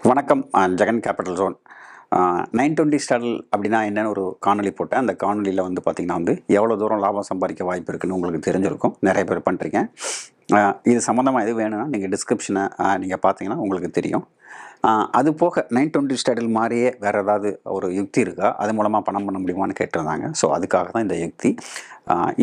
வணக்கம். Jagan capital zone 920 Stradale அப்படின்னா என்னென்னு ஒரு காணொலி போட்டேன். அந்த காணொலியில் வந்து பார்த்திங்கன்னா எவ்வளோ தூரம் லாபம் சம்பாதிக்க வாய்ப்பு இருக்குதுன்னு உங்களுக்கு தெரிஞ்சிருக்கும். நிறைய பேர் பண்ணுறீங்க. இது சம்மந்தமாக எது வேணும்னா நீங்கள் டிஸ்கிரிப்ஷனை நீங்கள் பார்த்தீங்கன்னா உங்களுக்கு தெரியும். அது போக 920 ஸ்டாடல் மாதிரியே வேறு ஏதாவது ஒரு யுக்தி இருக்கா, அது மூலமாக பணம் பண்ண முடியுமான்னு கேட்டிருந்தாங்க. ஸோ அதுக்காக தான் இந்த யுக்தி.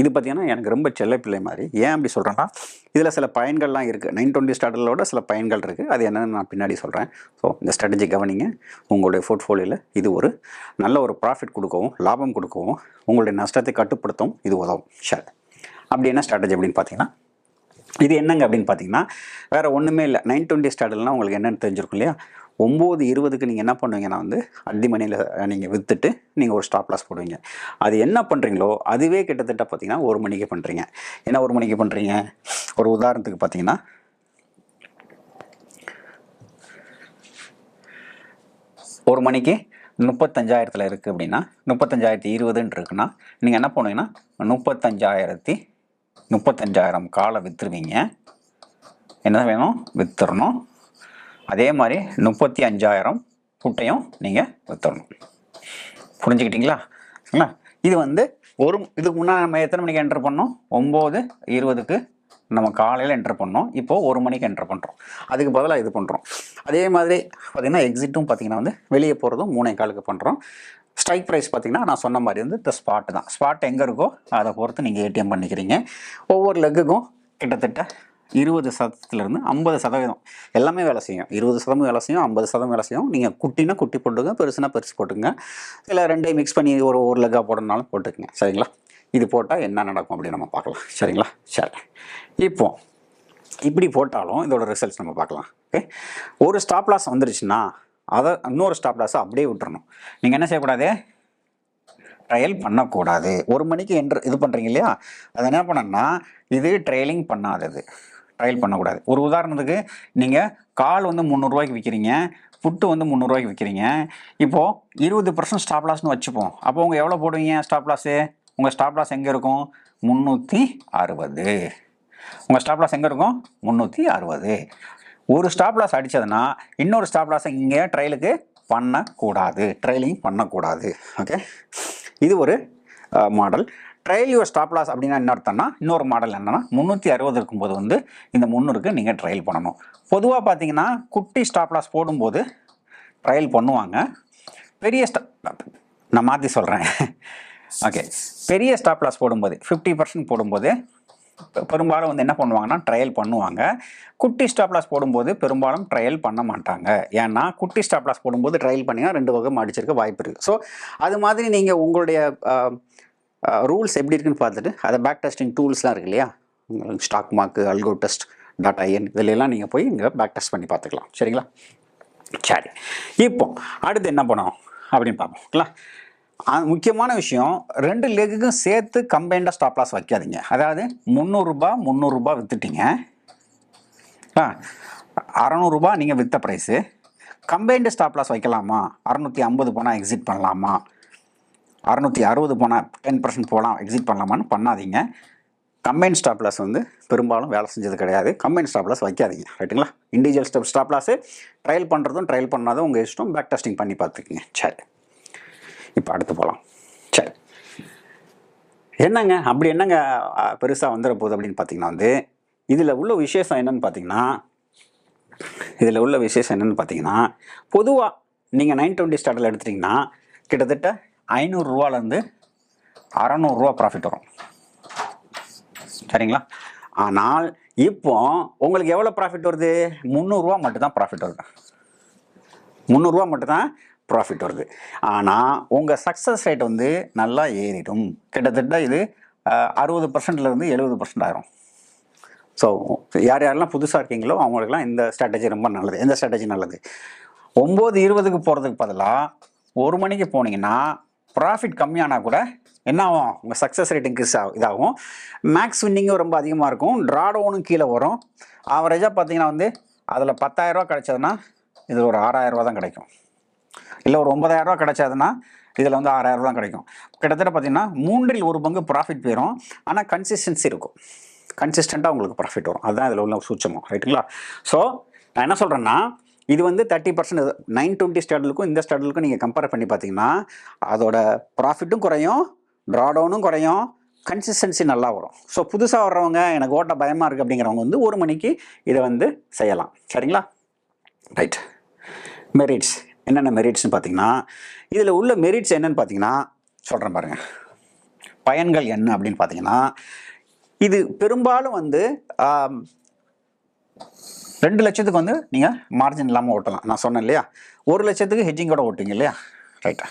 இது பார்த்திங்கன்னா எனக்கு ரொம்ப செல்லப்பிள்ளை மாதிரி. ஏன் அப்படி சொல்கிறேன்னா, இதில் சில பயன்கள்லாம் இருக்குது. 920 ஸ்டாடலோட சில பயன்கள் இருக்குது. அது என்னென்னு நான் பின்னாடி சொல்கிறேன். ஸோ இந்த ஸ்ட்ராட்டஜி கவனிங்க. உங்களுடைய போர்ட்ஃபோலியோவில் இது ஒரு நல்ல ஒரு ப்ராஃபிட் கொடுக்கவும், லாபம் கொடுக்கவும், உங்களுடைய நஷ்டத்தை கட்டுப்படுத்தவும் இது உதவும். சரி, அப்படி என்ன ஸ்ட்ராட்டஜி அப்படின்னு பார்த்தீங்கன்னா, இது என்னங்க அப்படின்னு பார்த்தீங்கன்னா, வேறு ஒன்றுமே இல்லை. 920 ஸ்டாடல்னால் உங்களுக்கு என்னென்னு தெரிஞ்சிருக்கும் இல்லையா. 9:20க்கு நீங்கள் என்ன பண்ணுவீங்கன்னா அடி மணியில் நீங்கள் விற்றுட்டு நீங்கள் ஒரு ஸ்டாப் லாஸ் போடுவீங்க. அது என்ன பண்ணுறீங்களோ அதுவே கிட்டத்தட்ட பார்த்தீங்கன்னா 1 மணிக்கு பண்ணுறீங்க. என்ன 1 மணிக்கு பண்ணுறீங்க? ஒரு உதாரணத்துக்கு பார்த்தீங்கன்னா, ஒரு மணிக்கு 35,000 இருக்குது அப்படின்னா 35,020 இருக்குன்னா நீங்கள் என்ன பண்ணுவீங்கன்னா 35,000 காலை விற்றுருவீங்க. என்ன வேணும்? விற்றுறணும். அதே மாதிரி 35,000 புட்டையும் நீங்கள் விற்றுறணும். புரிஞ்சுக்கிட்டீங்களா? சரிங்களா? இது இதுக்கு முன்னாடி நம்ம எத்தனை மணிக்கு என்ட்ரு பண்ணோம்? 9:20க்கு நம்ம காலையில் என்ட்ரு பண்ணோம். இப்போது 1 மணிக்கு என்ட்ரு பண்ணுறோம். அதுக்கு பதிலாக இது பண்ணுறோம். அதே மாதிரி பார்த்திங்கன்னா எக்ஸிட்டும் பார்த்திங்கன்னா வெளியே போகிறதும் 3:15க்கு பண்ணுறோம். ஸ்ட்ரைக் ப்ரைஸ் பார்த்திங்கன்னா நான் சொன்ன மாதிரி இந்த ஸ்பாட்டு தான். ஸ்பாட் எங்கே இருக்கோ அதை பொறுத்து நீங்கள் ஏடிஎம் பண்ணிக்கிறீங்க. ஒவ்வொரு லெக்குக்கும் கிட்டத்தட்ட 20% 50% எல்லாமே வேலை செய்யும். 20% வேலை செய்யும், 50% வேலை செய்யும். நீங்கள் குட்டினா குட்டி போட்டுங்க, பெருசுனா பெருசு போட்டுங்க. இல்லை ரெண்டையும் மிக்ஸ் பண்ணி ஒரு லெக்காக போடணுனாலும் போட்டுக்குங்க. சரிங்களா? இது போட்டால் என்ன நடக்கும் அப்படின்னு நம்ம பார்க்கலாம். சரிங்களா? சரி, இப்போ இப்படி போட்டாலும் இதோட ரிசல்ட்ஸ் நம்ம பார்க்கலாம். ஓகே, ஒரு ஸ்டாப் லாஸ் வந்துருச்சுன்னா அதை இன்னொரு ஸ்டாப் லாஸை அப்படியே விட்டுறணும். நீங்கள் என்ன செய்யக்கூடாது? ட்ரையல் பண்ணக்கூடாது. 1 மணிக்கு இது பண்ணுறீங்க இல்லையா, அதை என்ன பண்ணணும்னா இது ட்ரையலிங் பண்ணாதது. ட்ரையல் பண்ணக்கூடாது. ஒரு உதாரணத்துக்கு நீங்கள் கால் 300 விற்கிறீங்க, புட்டு 300 விற்கிறீங்க. இப்போது 20% ஸ்டாப் லாஸ்னு வச்சுப்போம். அப்போ உங்கள் எவ்வளோ போடுவீங்க ஸ்டாப் லாஸு? உங்கள் ஸ்டாப் லாஸ் எங்கே இருக்கும்? 360. உங்கள் ஸ்டாப் லாஸ் எங்கே இருக்கும்? 360. ஒரு ஸ்டாப் லாஸ் அடித்ததுன்னா இன்னொரு ஸ்டாப் லாஸை இங்கே ட்ரையலுக்கு பண்ணக்கூடாது. ட்ரையலிங் பண்ணக்கூடாது. ஓகே, இது ஒரு model. Trail your stop loss அப்படின்னா என்ன அர்த்தம்னா, இன்னொரு மாடல் என்னன்னா 360 இருக்கும்போது இந்த 300க்கு நீங்கள் ட்ரையல் பண்ணணும். பொதுவாக பார்த்தீங்கன்னா குட்டி ஸ்டாப் லாஸ் போடும்போது ட்ரையல் பண்ணுவாங்க. பெரிய நான் மாற்றி சொல்கிறேன். ஓகே, பெரிய ஸ்டாப் லாஸ் போடும்போது 50% போடும்போது பெரும்பாலும் என்ன பண்ணுவாங்கன்னா ட்ரையல் பண்ணுவாங்க. குட்டி ஸ்டாப் லாஸ் போடும்போது பெரும்பாலும் ட்ரையல் பண்ண மாட்டாங்க. ஏன்னா குட்டி ஸ்டாப் லாஸ் போடும்போது ட்ரையல் பண்ணிங்கன்னா 2 வகை அடிச்சிருக்க வாய்ப்பு இருக்குது. ஸோ அது மாதிரி நீங்கள் உங்களுடைய ரூல்ஸ் எப்படி இருக்குன்னு பார்த்துட்டு அதை பேக் டெஸ்டிங் டூல்ஸ்லாம் இருக்கு இல்லையா, ஸ்டாக் மார்க்கு, அல்கோ டெஸ்ட், டாட்டா என், இதிலெல்லாம் நீங்கள் போய் இங்கே பேக் டெஸ்ட் பண்ணி பார்த்துக்கலாம். சரிங்களா? சரி, இப்போ அடுத்து என்ன பண்ணணும் அப்படின்னு பார்ப்போம்ங்களா. முக்கியமான விஷயம், 2 லெக்குக்கும் சேர்த்து கம்பைண்டாக ஸ்டாப் லாஸ் வைக்காதீங்க. அதாவது 300 விற்றுட்டீங்க, 600 நீங்கள் விற்ற ப்ரைஸு. கம்பைண்டு ஸ்டாப் லாஸ் வைக்கலாமா? 650 போனால் எக்ஸிட் பண்ணலாமா? 660 போனால் 10% போகலாம், எக்ஸிட் பண்ணலாமான்னு பண்ணாதீங்க. கம்பைன் ஸ்டாப் லாஸ் பெரும்பாலும் வேலை செஞ்சது கிடையாது. கம்பைன் ஸ்டாப் லாஸ் வைக்காதீங்க. ரைட்டுங்களா? இண்டிவிஜுவல் ஸ்டாப் லாஸு ட்ரையல் பண்ணுறதும் ட்ரையல் பண்ணாதும் உங்கள் இஷ்டம். பேக் டெஸ்டிங் பண்ணி பார்த்துக்குங்க. சரி, இப்போ அடுத்து போகலாம். சரி, என்னங்க அப்படி என்னங்க பெருசாக வந்துட போகுது அப்படின்னு பார்த்தீங்கன்னா இதில் உள்ள விசேஷம் என்னன்னு பார்த்தீங்கன்னா பொதுவாக நீங்கள் 920 ஸ்டார்டில் எடுத்துட்டிங்கன்னா கிட்டத்தட்ட 500 600 ப்ராஃபிட் வரும். சரிங்களா? ஆனால் இப்போ உங்களுக்கு எவ்வளோ ப்ராஃபிட் வருது? 300 மட்டும்தான் ப்ராஃபிட் வருது. 300 மட்டும்தான் ப்ராஃபிட் வருது. ஆனால் உங்கள் சக்ஸஸ் ரேட் நல்லா ஏறிடும். கிட்டத்தட்ட இது 60%லேருந்து 70% ஆயிரும். ஸோ யாரெல்லாம் புதுசாக இருக்கீங்களோ அவங்களுக்குலாம் இந்த ஸ்ட்ராட்டஜி ரொம்ப நல்லது. எந்த ஸ்ட்ராட்டஜி நல்லது? 9:20க்கு போகிறதுக்கு பதிலாக 1 மணிக்கு போனீங்கன்னா ப்ராஃபிட் கம்மியானால் கூட என்ன ஆகும்? உங்கள் சக்ஸஸ் ரேட் இன்க்ரீஸ் இதாகும். மேக்ஸ் வின்னிங்கும் ரொம்ப அதிகமாக இருக்கும். ட்ராடவுனும் கீழே வரும். ஆவரேஜாக பார்த்தீங்கன்னா அதில் 10,000 கிடைச்சதுன்னா இதில் ஒரு 6,000 தான் கிடைக்கும். இல்லை ஒரு 9,000 கிடைச்சதுன்னா இதில் 6,000 தான் கிடைக்கும். கிட்டத்தட்ட பார்த்தீங்கன்னா 1/3 ப்ராஃபிட் போயிடும். ஆனால் கன்சிஸ்டன்சி இருக்கும். கன்சிஸ்டண்ட்டாக உங்களுக்கு ப்ராஃபிட் வரும். அதுதான் இதில் உள்ள சூட்சமம். ரைட்டுங்களா? ஸோ நான் என்ன சொல்கிறேன்னா, இது வந்து 30%. 920 ஸ்டாண்டர்டுக்கும் இந்த ஸ்டாண்டர்டுக்கும் நீங்கள் கம்பேர் பண்ணி பார்த்தீங்கன்னா அதோட ப்ராஃபிட்டும் குறையும், ட்ராடவுனும் குறையும், கன்சிஸ்டன்சி நல்லா வரும். ஸோ புதுசாக வர்றவங்க எனக்கு ஓட்ட பயமாக இருக்குது அப்படிங்கிறவங்க வந்து 1 மணிக்கு இதை வந்து செய்யலாம். சரிங்களா? ரைட். மெரிட்ஸ் என்னென்ன மெரிட்ஸ்னு பார்த்தீங்கன்னா, இதில் உள்ள மெரிட்ஸ் என்னென்னு பார்த்தீங்கன்னா சொல்கிறேன் பாருங்கள். பயன்கள் என்ன அப்படின்னு பார்த்தீங்கன்னா, இது பெரும்பாலும் வந்து 2 லட்சத்துக்கு வந்து நீங்கள் மார்ஜின் இல்லாமல் ஓட்டலாம். நான் சொன்னேன் இல்லையா, 1 லட்சத்துக்கு ஹெட்ஜிங்கோட ஓட்டுங்க இல்லையா? ரைட்டா.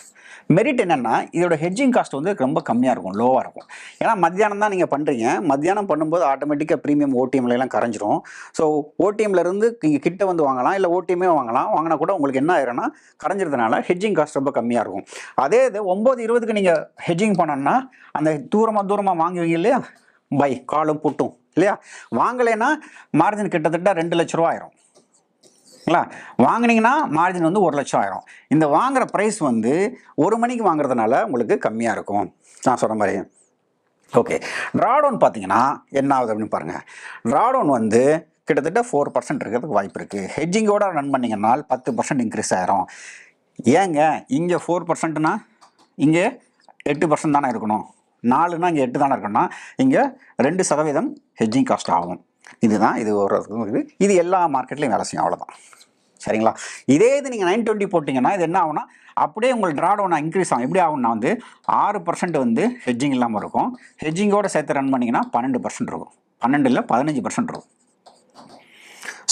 மெரிட் என்னென்னா இதோட ஹெட்ஜிங் காஸ்ட் வந்து ரொம்ப கம்மியாக இருக்கும், லோவாக இருக்கும். ஏன்னா மத்தியானம் தான் நீங்கள் பண்ணுறீங்க. மத்தியானம் பண்ணும்போது ஆட்டோமேட்டிக்காக ப்ரீமியம் ஓடிஎம்லாம் கரைஞ்சிரும். ஸோ ஓடிஎம்லேருந்து நீங்கள் கிட்ட வந்து வாங்கலாம், இல்லை ஓடிஎம்மே வாங்கலாம். வாங்கினா கூட உங்களுக்கு என்ன ஆயிரும்னா கரைஞ்சிறதுனால ஹெட்ஜிங் காஸ்ட் ரொம்ப கம்மியாக இருக்கும். அதே இது 9:20க்கு நீங்கள் ஹெட்ஜிங் பண்ணோன்னா அந்த தூரமாக வாங்குவீங்க இல்லையா, பை காலும் புட்டும் இல்லையா, வாங்கலைன்னா மார்ஜின் கிட்டத்தட்ட 2 லட்ச ரூபா ஆயிரும். வாங்கினீங்கன்னா மார்ஜின் வந்து 1 லட்சம் ஆயிரும். இந்த வாங்குற ப்ரைஸ் வந்து 1 மணிக்கு வாங்குறதுனால உங்களுக்கு கம்மியாக இருக்கும், நான் சொன்ன மாதிரி. ஓகே, ட்ராடவுன் பார்த்தீங்கன்னா என்ன ஆகுது அப்படின்னு பாருங்கள். ட்ராடவுன் வந்து கிட்டத்தட்ட 4% இருக்கிறதுக்கு வாய்ப்பு இருக்குது. ஹெட்ஜிங்கோட ரன் பண்ணிங்கன்னா 10% இன்க்ரீஸ் ஆயிரும். ஏங்க இங்கே 4%னா இங்கே 8% தானே இருக்கணும், 4னா இங்கே 8 தானே இருக்கணும்னா இங்கே 2% ஹெட்ஜிங் காஸ்ட் ஆகும். இதுதான் இது ஒரு இது எல்லா மார்க்கெட்லையும் வேலை செய்யும், அவ்வளோதான். சரிங்களா? இதே இது நீங்கள் 920 போட்டிங்கன்னா இது என்ன ஆகும்னா அப்படியே உங்களுக்கு ட்ராடவுன் இன்க்ரீஸ் ஆகும். எப்படி ஆகும்னா வந்து 6% வந்து ஹெட்ஜிங் இல்லாமல் இருக்கும். ஹெட்ஜிங்கோட சேர்த்து ரன் பண்ணிங்கன்னா 12% இருக்கும். 12 இல்லை 15% இருக்கும்.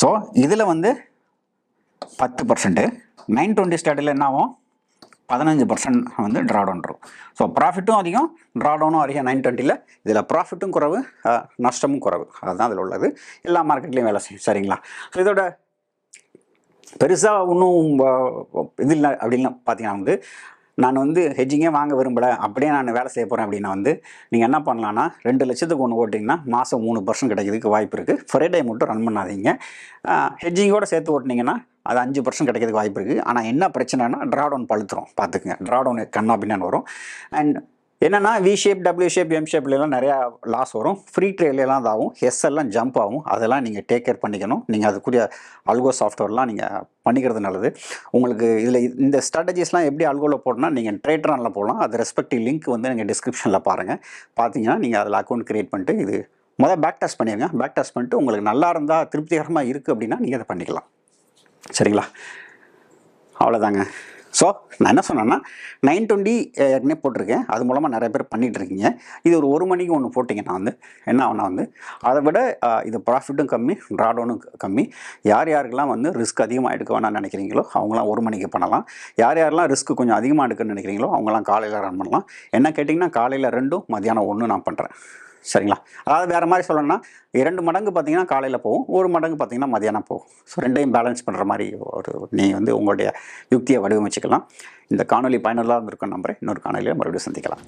ஸோ இதில் வந்து 10%, 920 ஸ்டார்டில் என்ன ஆகும் 15% வந்து ட்ராடவுன் இருக்கும். ஸோ ப்ராஃபிட்டும் அதிகம், ட்ராடவுனும் அதிகம் 920ல். இதில் ப்ராஃபிட்டும் குறைவு, நஷ்டமும் குறைவு. அதுதான் அதில் உள்ளது. எல்லா மார்க்கெட்லேயும் வேலை செய்யும். சரிங்களா? ஸோ இதோட பெருசாக ஒன்றும் இது இல்லை அப்படின்னு பார்த்தீங்கன்னா வந்து நான் வந்து ஹெட்ஜிங்கே வாங்க விரும்பலை, அப்படியே நான் வேலை செய்ய போகிறேன் அப்படின்னா வந்து நீங்கள் என்ன பண்ணலான்னா 2 லட்சத்துக்கு ஒன்று ஓட்டிங்கன்னா மாதம் 3% கிடைக்கிறதுக்கு வாய்ப்பு இருக்குது. ஃப்ரைடே மட்டும் ரன் பண்ணாதீங்க. ஹெட்ஜிங்கோடு சேர்த்து ஓட்டினீங்கன்னா அது 5% கிடைக்கிறதுக்கு வாய்ப்பு இருக்குது. ஆனால் என்ன பிரச்சனைனா ட்ராடவுன் பழுத்துரும், பார்த்துக்குங்க. ட்ராடவுன் கண்ணா பின்னான்னு வரும். அண்ட் என்னென்னா V shape, W shape, M ஷேப்லாம் நிறையா லாஸ் வரும். ஃப்ரீ ட்ரேட்லாம் ஆகும், எல்லாம் ஜம்ப் ஆகும். அதெல்லாம் நீங்கள் டேக் கேர் பண்ணிக்கணும். நீங்கள் அதுக்குரிய அல்கோ சாஃப்ட்வேர்லாம் நீங்கள் பண்ணிக்கிறது நல்லது. உங்களுக்கு இதில் இந்த ஸ்ட்ராட்டஜிஸ்லாம் எப்படி அல்கோவில் போடணும்னா நீங்கள் ட்ரேட்ரானில் போடலாம். அது ரெஸ்பெக்டிவ் லிங்க் வந்து நீங்கள் டிஸ்கிரிப்ஷனில் பாருங்கள். பார்த்தீங்கன்னா நீங்கள் அதில் அக்கௌண்ட் க்ரியேட் பண்ணிட்டு இது பேக் டெஸ்ட் பண்ணிடுங்க. பேக் டெஸ்ட் பண்ணிட்டு உங்களுக்கு நல்லா இருந்தால் திருப்திகரமாக இருக்குது அப்படின்னா நீங்கள் அதை பண்ணிக்கலாம். சரிங்களா? அவ்வளோதாங்க. ஸோ நான் என்ன சொன்னேன்னா 920 ஏற்கனவே போட்டிருக்கேன். அது மூலமாக நிறைய பேர் பண்ணிகிட்ருக்கீங்க. இது ஒரு 1 மணிக்கு ஒன்று போட்டிங்கன்னா வந்து என்ன ஆகுனா வந்து அதை விட இது ப்ராஃபிட்டும் கம்மி, ட்ராடவுனும் கம்மி. யாருக்கெல்லாம் வந்து ரிஸ்க் அதிகமாக எடுக்க வேணாம்னு நினைக்கிறீங்களோ அவங்களாம் 1 மணிக்கு பண்ணலாம். யாரெல்லாம் ரிஸ்க் கொஞ்சம் அதிகமாக எடுக்கணும்னு நினைக்கிறீங்களோ அவங்களாம் காலையில் ரன் பண்ணலாம். என்ன கேட்டிங்கன்னா காலையில் 2, மத்தியானம் 1 நான் பண்ணுறேன். சரிங்களா? அதாவது வேறு மாதிரி சொல்லணும்னா 2 மடங்கு பார்த்தீங்கன்னா காலையில் போகும், 1 மடங்கு பார்த்தீங்கன்னா மதியானம் போகும். ஸோ 2யும் பேலன்ஸ் பண்ணுற மாதிரி நீங்கள் வந்து உங்களுடைய யுக்தியை வடிவமைச்சிக்கலாம். இந்த காணொலி பயனுள்ளதாக இருந்திருக்கும் நம்புறேன். இன்னொரு காணொலியில் மறுபடியும் சந்திக்கலாம்.